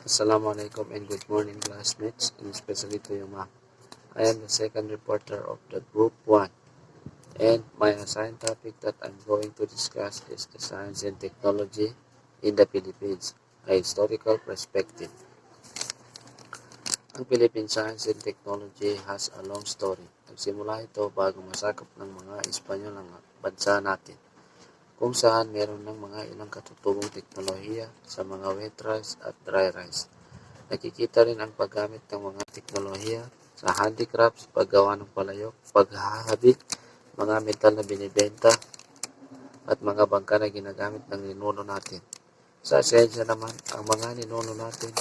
Assalamualaikum and good morning classmates, and especially to you ma. I am the second reporter of the Group 1, and my assigned topic that I'm going to discuss is the science and technology in the Philippines, a historical perspective. Ang Philippine Science and Technology has a long story. Nagsimula ito bago masakop ng mga Espanyol ang bansa natin, kung saan meron ng mga ilang katutubong teknolohiya sa mga wet rice at dry rice. Nakikita rin ang paggamit ng mga teknolohiya sa handicrafts, paggawa ng palayok, paghahabit, mga metal na binibenta, at mga bangka na ginagamit ng ninuno natin. Sa siyensya naman, ang mga ninuno natin,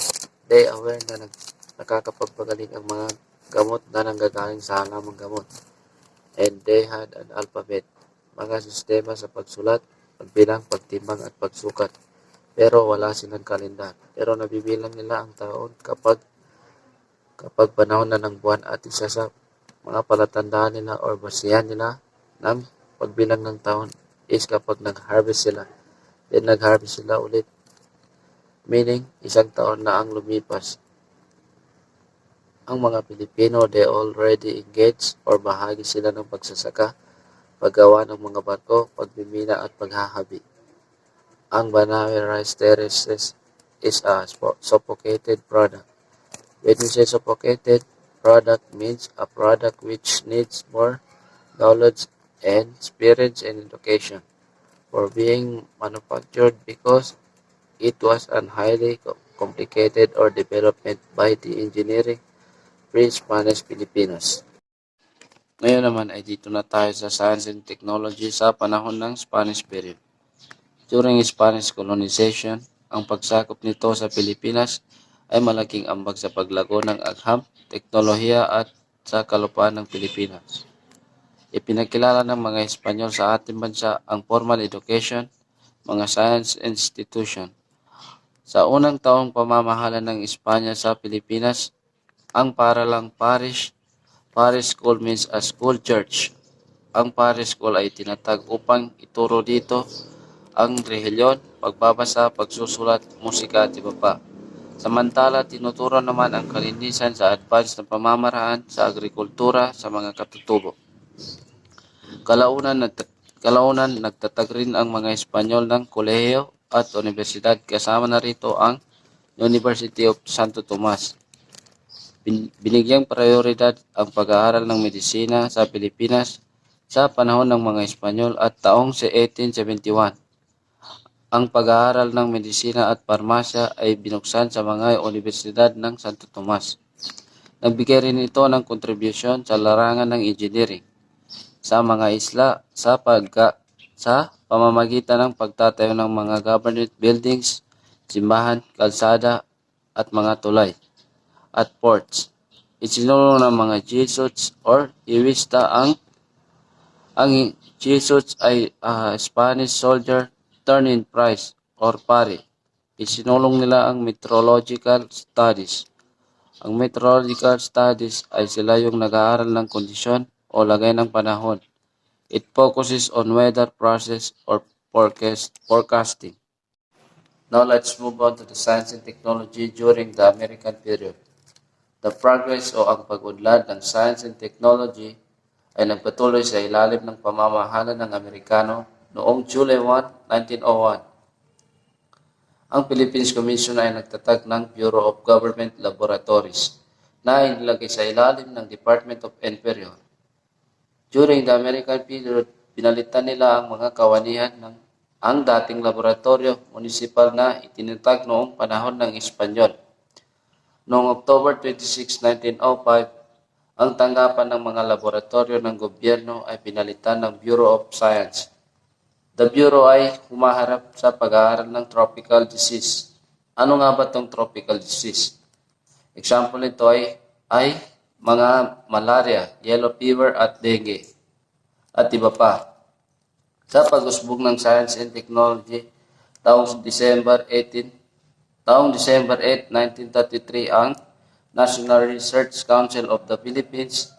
they aware na nakakapagpagaling ang mga gamot na nanggagaling sa halamang gamot. And they had an alphabet, mga sistema sa pagsulat, pagbilang, pagtimbang at pagsukat. Pero wala silang kalendar. Pero nabibilang nila ang taon kapag panahon na ng buwan at isa sa mga palatandaan nila or basihan nila ng pagbilang ng taon is kapag nag-harvest sila. Then nag-harvest sila ulit. Meaning, isang taon na ang lumipas. Ang mga Pilipino, they already engaged or bahagi sila ng pagsasaka, paggawa ng mga barko, pagmimina at paghahabi. Ang Banawe rice terraces is a suffocated product. When we say suffocated product means a product which needs more knowledge and experience and education for being manufactured because it was an highly complicated or development by the engineering pre-Spanish Filipinos. Ngayon naman ay dito na tayo sa science and technology sa panahon ng Spanish period. During Spanish colonization, ang pagsakop nito sa Pilipinas ay malaking ambag sa paglago ng agham, teknolohiya at sa kalupaan ng Pilipinas. Ipinakilala ng mga Espanyol sa ating bansa ang formal education, mga science institution. Sa unang taong pamamahala ng Espanya sa Pilipinas, ang paralang parish school means a school church. Ang parish school ay tinatag upang ituro dito ang relihiyon, pagbabasa, pagsusulat, musika at iba pa. Samantala, tinuturo naman ang kalinisan sa advanced na pamamaraan sa agrikultura sa mga katutubo. Kalaunan, nagtatag rin ang mga Espanyol ng kolehiyo at universidad, kasama na rito ang University of Santo Tomas. Binigyang prioridad ang pag-aaral ng medisina sa Pilipinas sa panahon ng mga Espanyol at taong 1871. Ang pag-aaral ng medisina at parmasya ay binuksan sa mga universidad ng Santo Tomas. Nagbigay rin ito ng kontribusyon sa larangan ng engineering sa mga isla sa pamamagitan ng pagtatayo ng mga government buildings, simbahan, kalsada at mga tulay at ports. Isinulong ng mga Jesuits or Iwista ang Jesuits ay Spanish soldier turned in price or pari. Isinulong nila ang meteorological studies. Ang meteorological studies ay sila yung nag-aaral ng kondisyon o lagay ng panahon. It focuses on weather process or forecasting. Now let's move on to the science and technology during the American period. The progress o ang pag-unlad ng science and technology ay nagpatuloy sa ilalim ng pamamahala ng Amerikano noong July 1, 1901. Ang Philippines Commission ay nagtatag ng Bureau of Government Laboratories na inilagay sa ilalim ng Department of Interior. During the American period, pinalitan nila ang mga kawanihan ng ang dating laboratorio municipal na itinatag noong panahon ng Espanyol. Noong October 26, 1905, ang tanggapan ng mga laboratorio ng gobyerno ay pinalitan ng Bureau of Science. The Bureau ay humaharap sa pag-aaral ng tropical disease. Ano nga ba itong tropical disease? Example nito ay mga malaria, yellow fever at dengue at iba pa. Sa pag-usbong ng Science and Technology, taong December 8, 1933 ang National Research Council of the Philippines,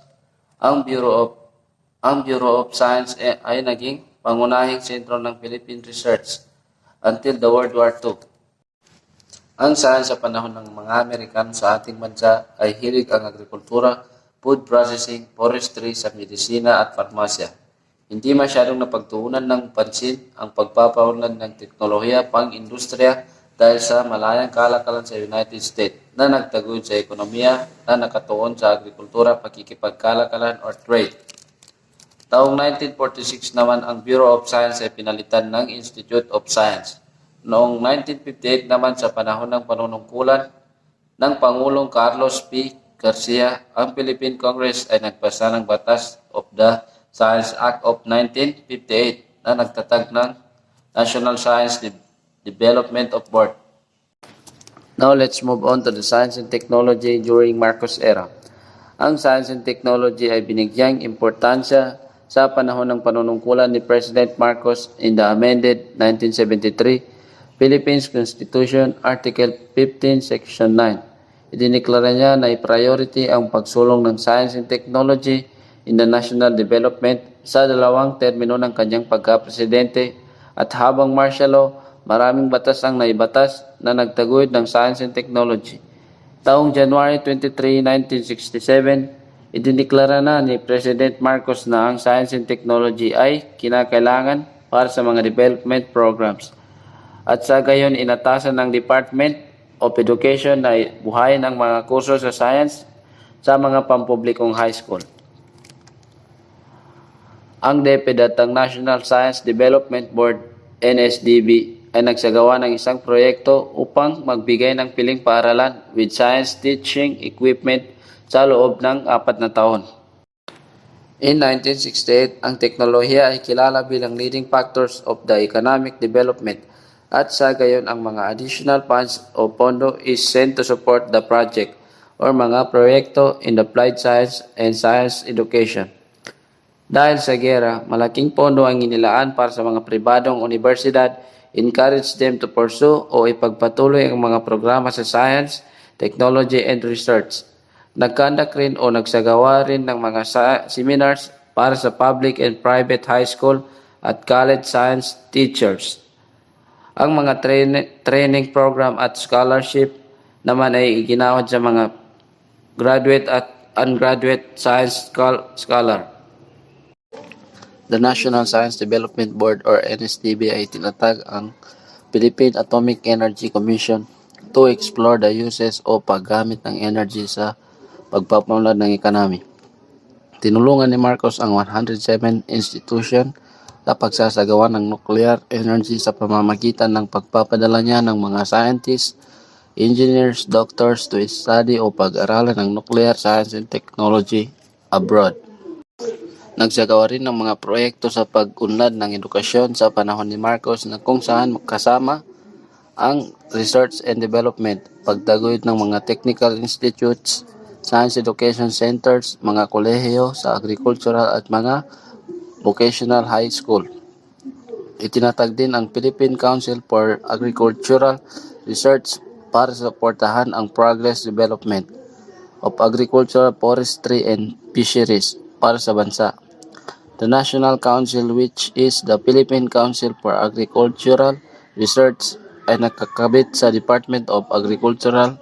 ang Bureau of Science ay naging pangunahing sentro ng Philippine research until the World War II. Ang saan sa panahon ng mga Amerikano sa ating bansa ay hilig ang agrikultura, food processing, forestry sa medisina at farmasya. Hindi masyadong napagtuunan ng pansin ang pagpapaunlad ng teknolohiya pang-industriya dahil sa malayang kalakalan sa United States na nagtaguyod sa ekonomiya na nakatuon sa agrikultura, pakikipagkalakalan or trade. Taong 1946 naman ang Bureau of Science ay pinalitan ng Institute of Science. Noong 1958 naman sa panahon ng panunungkulan ng Pangulong Carlos P. Garcia, ang Philippine Congress ay nagpasa ng Batas of the Science Act of 1958 na nagtatag ng National Science Development of Board. Now let's move on to the science and technology during Marcos era. Ang science and technology ay binigyang importansya sa panahon ng panunungkulan ni President Marcos in the amended 1973 Philippines Constitution Article 15 Section 9. Idineklara niya na i-priority ang pagsulong ng science and technology in the national development sa dalawang termino ng kanyang pagka-presidente at habang martial law, maraming batas ang naibatas na nagtaguyod ng science and technology. Taong January 23, 1967, idineklara na ni President Marcos na ang science and technology ay kinakailangan para sa mga development programs. At sa gayon, inatasan ng Department of Education na buhayin ang mga kurso sa science sa mga pampublikong high school. Ang DepEd at ang National Science Development Board, NSDB, ay nagsagawa ng isang proyekto upang magbigay ng piling paaralan with science teaching equipment sa loob ng 4 na taon. In 1968, ang teknolohiya ay kilala bilang leading factors of the economic development at sa gayon ang mga additional funds o pondo is sent to support the project or mga proyekto in applied science and science education. Dahil sa gera, malaking pondo ang inilaan para sa mga pribadong universidad, encourage them to pursue o ipagpatuloy ang mga programa sa science, technology, and research. Nagkandak rin o nagsagawa rin ng mga seminars para sa public and private high school at college science teachers. Ang mga training program at scholarship naman ay iginawad sa mga graduate at undergraduate science scholar. The National Science Development Board or NSDB ay tinatag ang Philippine Atomic Energy Commission to explore the uses o paggamit ng energy sa pagpapaunlad ng ekonomi. Tinulungan ni Marcos ang 107 institution sa pagsasagawa ng nuclear energy sa pamamagitan ng pagpapadala niya ng mga scientists, engineers, doctors to study o pag-aralan ng nuclear science and technology abroad. Nagsagawa rin ng mga proyekto sa pag-unlad ng edukasyon sa panahon ni Marcos na kung saan kasama ang research and development, pagtaguyod ng mga technical institutes, science education centers, mga kolehiyo sa agricultural at mga vocational high school. Itinatag din ang Philippine Council for Agricultural Research para suportahan ang progress development of agriculture, forestry, and fisheries para sa bansa. The National Council, which is the Philippine Council for Agricultural Research, ay nakakabit sa Department of Agricultural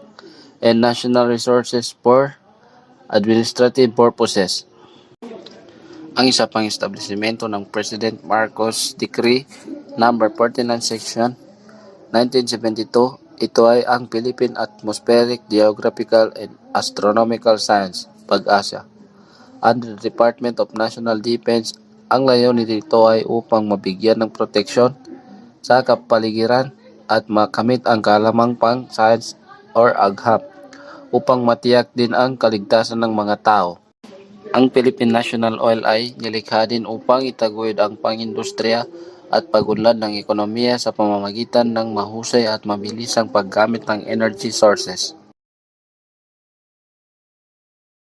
and National Resources for administrative purposes. Ang isa pang establishmento ng President Marcos Decree No. 49 Section 1972, ito ay ang Philippine Atmospheric, Geographical, and Astronomical Science, PAGASA. Under the Department of National Defense, ang layunin nito ay upang mabigyan ng proteksyon sa kapaligiran at makamit ang kalamang pang science or agham upang matiyak din ang kaligtasan ng mga tao. Ang Philippine National Oil ay nilikha din upang itaguyod ang pang-industriya at pagunlad ng ekonomiya sa pamamagitan ng mahusay at mabilisang paggamit ng energy sources.